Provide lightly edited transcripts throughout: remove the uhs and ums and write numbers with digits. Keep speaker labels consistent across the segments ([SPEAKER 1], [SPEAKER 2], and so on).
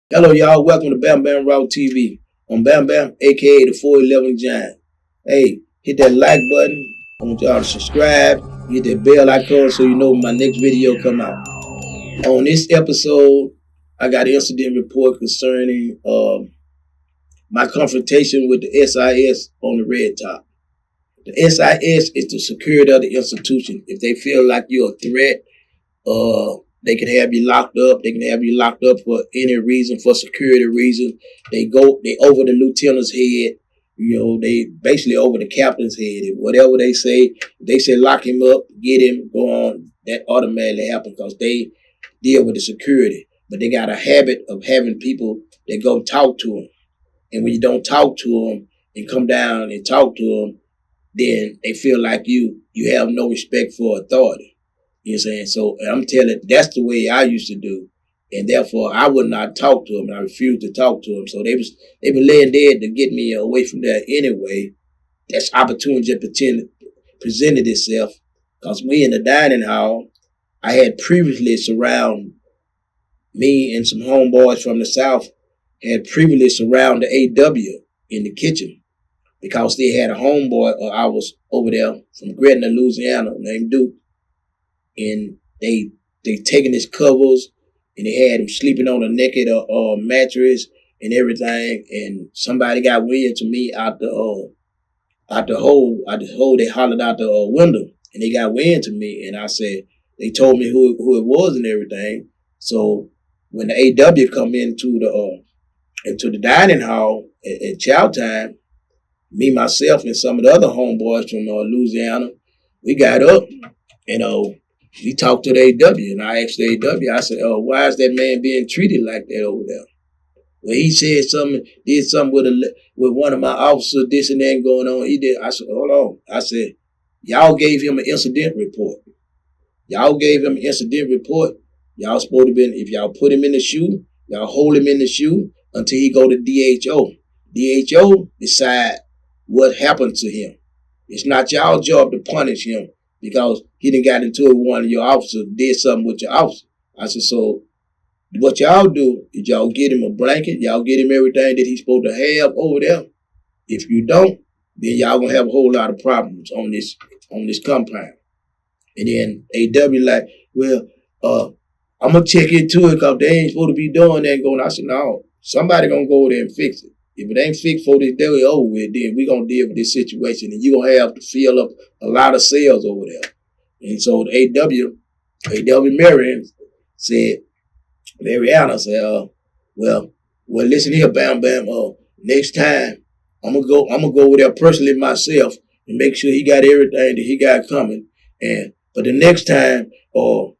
[SPEAKER 1] Hello, y'all. Welcome to Bamm Raw TV. I'm Bamm, aka the 411 Giant. Hey, hit that like button. I want y'all to subscribe. Hit that bell icon so you know when my next video come out. On this episode, I got an incident report concerning my confrontation with the SIS on the red top. The SIS is the security of the institution. If they feel like you're a threat, they can have you locked up. They can have you locked up for any reason, for security reasons. They over the lieutenant's head. They basically over the captain's head. If whatever they say lock him up, get him, go on. That automatically happens because they deal with the security. But they got a habit of having people that go talk to them. And when you don't talk to them and come down and talk to them, then they feel like you have no respect for authority. You know what I'm saying? So I'm telling, that's the way I used to do. And therefore, I would not talk to them. I refused to talk to them. So they been laying dead to get me away from that anyway. That's opportunity presented itself. Because we in the dining hall, I had previously surrounded me and some homeboys from the South had previously surrounded the AW in the kitchen. Because they had a homeboy, I was over there from Gretna, Louisiana, named Duke. And they taking his covers and they had him sleeping on a naked mattress and everything. And somebody got wind to me out the hole. They hollered out the window and they got wind to me. And I said, they told me who it was and everything. So when the AW come into the dining hall at chow time, me, myself, and some of the other homeboys from Louisiana, we got up and we talked to the AW, and I asked the AW, I said, why is that man being treated like that over there? Well, he said did something with one of my officers, this and that going on. He did. I said, hold on. I said, y'all gave him an incident report. Y'all gave him an incident report. Y'all supposed to be, if y'all put him in the shoe, y'all hold him in the shoe until he go to DHO. DHO decide what happened to him. It's not y'all job to punish him because he done got into it with one of your officers, did something with your officer. I said, so what y'all do is y'all get him a blanket, y'all get him everything that he's supposed to have over there. If you don't, then y'all gonna have a whole lot of problems on this compound. And then AW like, well, I'm gonna check into it because they ain't supposed to be doing that. Going, I said, no, somebody gonna go over there and fix it. If it ain't fixed for this day over with, then we're going to deal with this situation. And you're going to have to fill up a lot of cells over there. And so the AW Mariana said, well, listen here, Bamm. Next time, I'm going to go over there personally myself and make sure he got everything that he got coming. But the next time, don't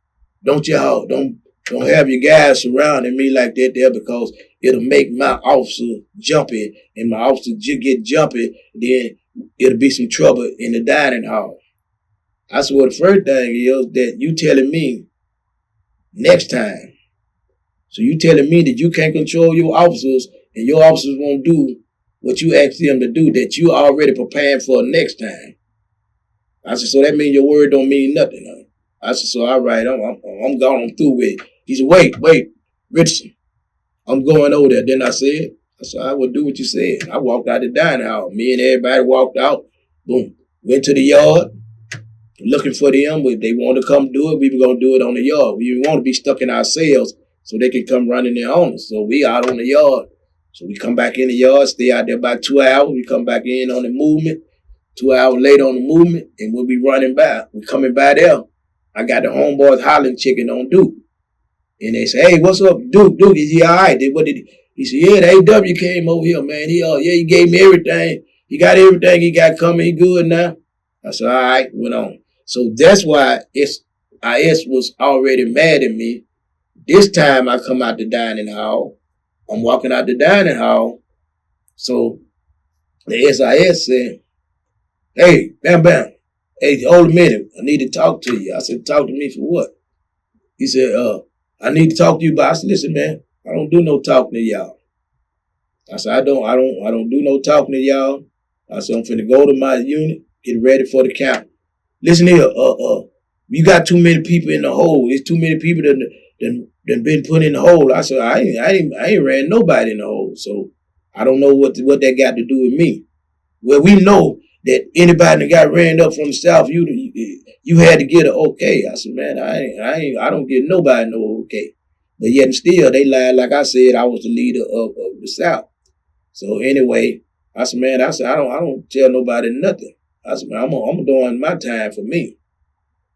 [SPEAKER 1] have your guys surrounding me like that there because it'll make my officer jumpy, and my officer get jumpy, then it'll be some trouble in the dining hall. I said, well, the first thing is that you telling me next time. So you telling me that you can't control your officers and your officers won't do what you asked them to do, that you already preparing for next time. I said, so that means your word don't mean nothing, huh? I said, so all right, I'm gone, I'm through with it. He said, wait, Richardson, I'm going over there. Then I said, I will do what you said. I walked out the dining hall. Me and everybody walked out. Boom. Went to the yard, looking for them. If they want to come do it, we were going to do it on the yard. We didn't want to be stuck in our cells so they can come running their on us. So we out on the yard. So we come back in the yard, stay out there about 2 hours. We come back in on the movement. 2 hours later on the movement, and we'll be running by. We coming by there. I got the homeboys hollering chicken on Duke. And they say, hey, what's up, Duke? Duke, is he all right? What did he said, yeah, the AW came over here, man. He gave me everything. He got everything he got coming. He good now. I said, all right, went on. So that's why SIS was already mad at me. This time I come out the dining hall. I'm walking out the dining hall. So the SIS said, hey, Bamm. Hey, hold a minute. I need to talk to you. I said, talk to me for what? He said, I need to talk to you, but I said, listen, man, I don't do no talking to y'all. I said, I don't do no talking to y'all. I said, I'm finna go to my unit, get ready for the count. Listen here, you got too many people in the hole. It's too many people done been put in the hole. I said, I ain't ran nobody in the hole. So I don't know what that got to do with me. Well, we know that anybody that got ran up from the south, you had to get an okay. I said, man, I don't get nobody no okay. But yet and still, they lied. Like I said, I was the leader of the South. So anyway, I said, man, I don't tell nobody nothing. I said, man, I'm doing my time for me.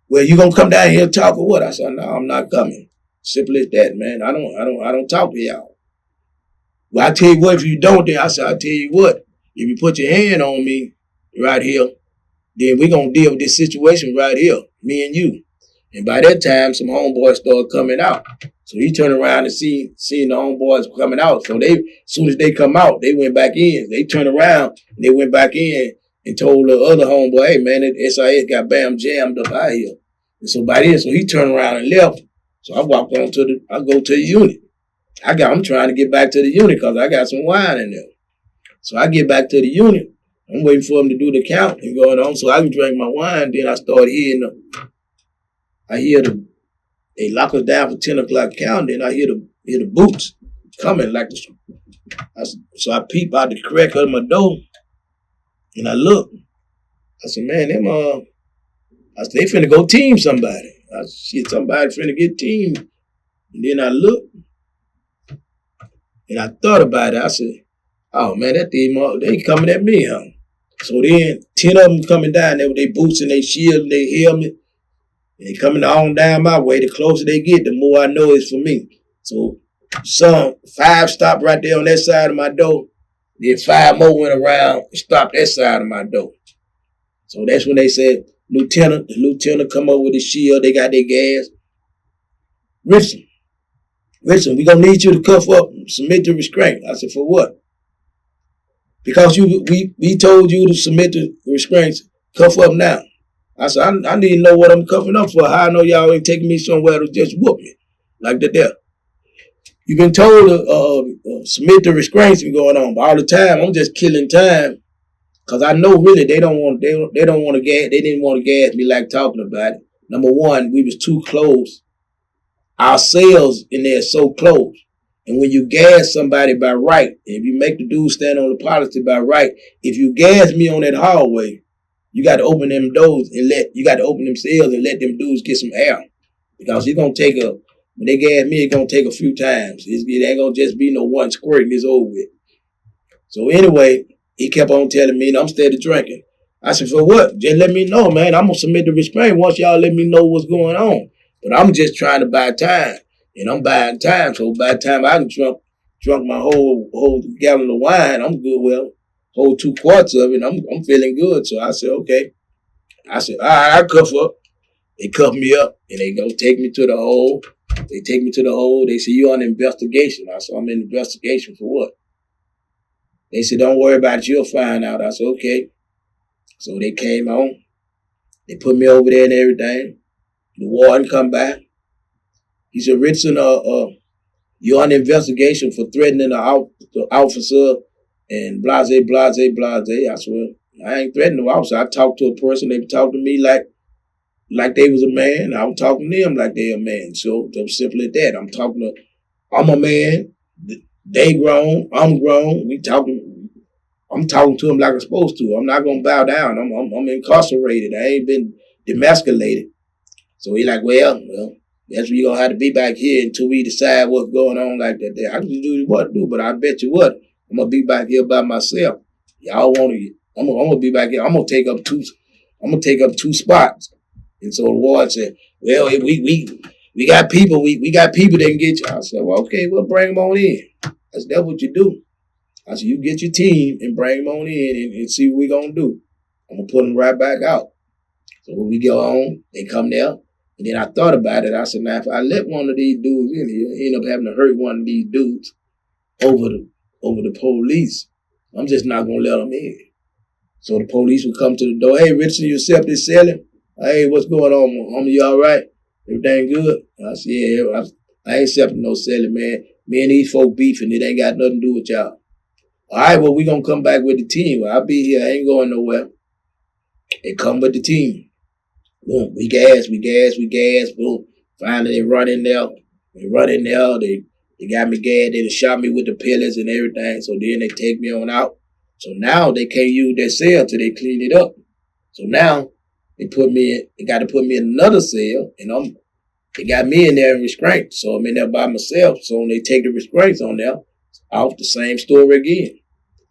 [SPEAKER 1] Well, you gonna come down here and talk or what? I said, no, I'm not coming. Simple as that, man. I don't talk to y'all. Well, I tell you what, if you don't, then I said, I tell you what, if you put your hand on me right here, then we're gonna deal with this situation right here, me and you. And by that time, some homeboys started coming out. So he turned around and seeing the homeboys coming out. So as soon as they come out, they went back in. They turned around and they went back in and told the other homeboy, hey man, SIS got Bamm jammed up out here. And so by then, so he turned around and left. So I walked on I go to the unit. I'm trying to get back to the unit because I got some wine in there. So I get back to the unit. I'm waiting for them to do the count and going on. So I can drink my wine. Then I start hearing they lock us down for 10 o'clock count. Then I hear the boots coming like this. So I peep out the crack of my door and I look. I said, man, I said, they finna go team somebody. I said, shit, somebody finna get teamed. And then I look and I thought about it. I said, oh man, they coming at me, huh? So then 10 of them coming down there with their boots and their shield and their helmet. And they coming on down my way. The closer they get, the more I know it's for me. So 5 stopped right there on that side of my door. Then 5 more went around and stopped that side of my door. So that's when they said, the lieutenant come over with his shield. They got their gas. Richardson, we gonna need you to cuff up and submit to restraint. I said, for what? Because we told you to submit to restraints, cuff up now. I said, I need to know what I'm cuffing up for. How I know y'all ain't taking me somewhere to just whoop me like that there. You've been told to submit to restraints and going on, but all the time I'm just killing time because I know really they don't want to gas. They didn't want to gas me like talking about it. Number one, we was too close. Our cells in there so close. And when you gas somebody by right, if you make the dude stand on the policy by right, if you gas me on that hallway, you got to open them doors and you got to open them cells and let them dudes get some air. Because it's going to take when they gas me, it's going to take a few times. It ain't going to just be no one squirt and it's over with. So anyway, he kept on telling me, and I'm steady drinking. I said, for what? Just let me know, man. I'm going to submit the restraint once y'all let me know what's going on. But I'm just trying to buy time. And I'm buying time. So by the time I drunk my whole gallon of wine, I'm good. Well, whole 2 quarts of it, I'm feeling good. So I said, okay. I said, all right, I'll cuff up. They cuff me up and they go take me to the hole. They take me to the hole. They say, you on investigation. I said, I'm in investigation for what? They said, don't worry about it. You'll find out. I said, okay. So they came on. They put me over there and everything. The warden come back. He said, Richardson, you're on investigation for threatening the officer and blase. I said, well, I ain't threatening the officer. I talked to a person. They talked to me like they was a man. I was talking to them like they a man. So simple as that. I'm a man. They grown. I'm grown. I'm talking to them like I'm supposed to. I'm not gonna bow down. I'm incarcerated. I ain't been demasculated. So he like, well, that's where you're gonna have to be back here until we decide what's going on like that there. I can do what to do, but I bet you what, I'm gonna be back here by myself. Y'all I'm gonna be back here. I'm gonna take up 2 spots. And so the ward said, well, we got people, we got people that can get you. I said, well, okay, we'll bring them on in. I said, that's what you do. I said, you get your team and bring them on in and see what we're gonna do. I'm gonna put them right back out. So when we go on, they come there. And then I thought about it. I said, now, if I let one of these dudes in here, end up having to hurt one of these dudes over the police, I'm just not going to let them in. So the police would come to the door. Hey, Richardson, you accept this selling? Hey, what's going on, homie? You all right? Everything good? I said, yeah, I ain't accepting no selling, man. Me and these folk beefing. It ain't got nothing to do with y'all. All right, well, we going to come back with the team. Well, I'll be here. I ain't going nowhere. They come with the team. Boom, we gas, boom. Finally, they run in there. They run in there, they got me gagged, they shot me with the pellets and everything. So then they take me on out. So now they can't use that cell till they clean it up. So now they got to put me in another cell, and they got me in there in restraint. So I'm in there by myself. So when they take the restraints on there, off the same story again.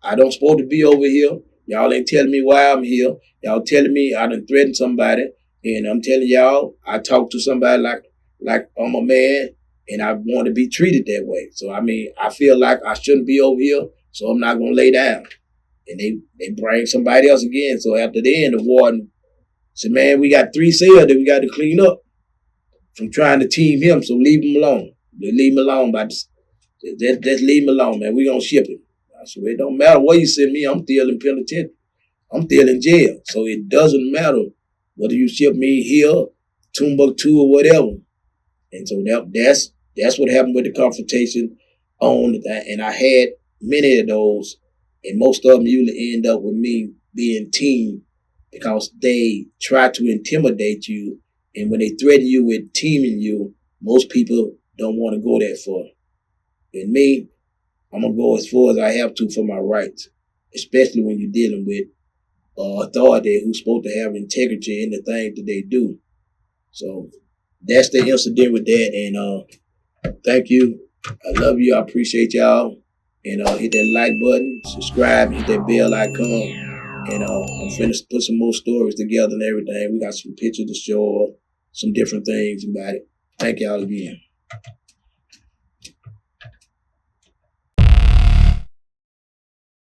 [SPEAKER 1] I don't supposed to be over here. Y'all ain't telling me why I'm here. Y'all telling me I done threatened somebody. And I'm telling y'all, I talk to somebody like I'm a man and I want to be treated that way. So, I mean, I feel like I shouldn't be over here, so I'm not going to lay down. And they bring somebody else again. So after the end, the warden said, man, we got 3 cells that we got to clean up from trying to team him, so leave him alone. Leave him alone, just leave him alone, man. We going to ship him. I said, it don't matter where you send me, I'm still in penitentiary. I'm still in jail. So it doesn't matter whether you ship me here, Timbuktu, or whatever. And so that's what happened with the confrontation on that. And I had many of those, and most of them usually end up with me being teamed because they try to intimidate you. And when they threaten you with teaming you, most people don't want to go that far. And me, I'm going to go as far as I have to for my rights, especially when you're dealing with authority who's supposed to have integrity in the things that they do. So that's the incident with that. And thank you. I love you. I appreciate y'all. And hit that like button, subscribe, hit that bell icon. And I'm finna put some more stories together and everything. We got some pictures to show, some different things about it. Thank y'all again.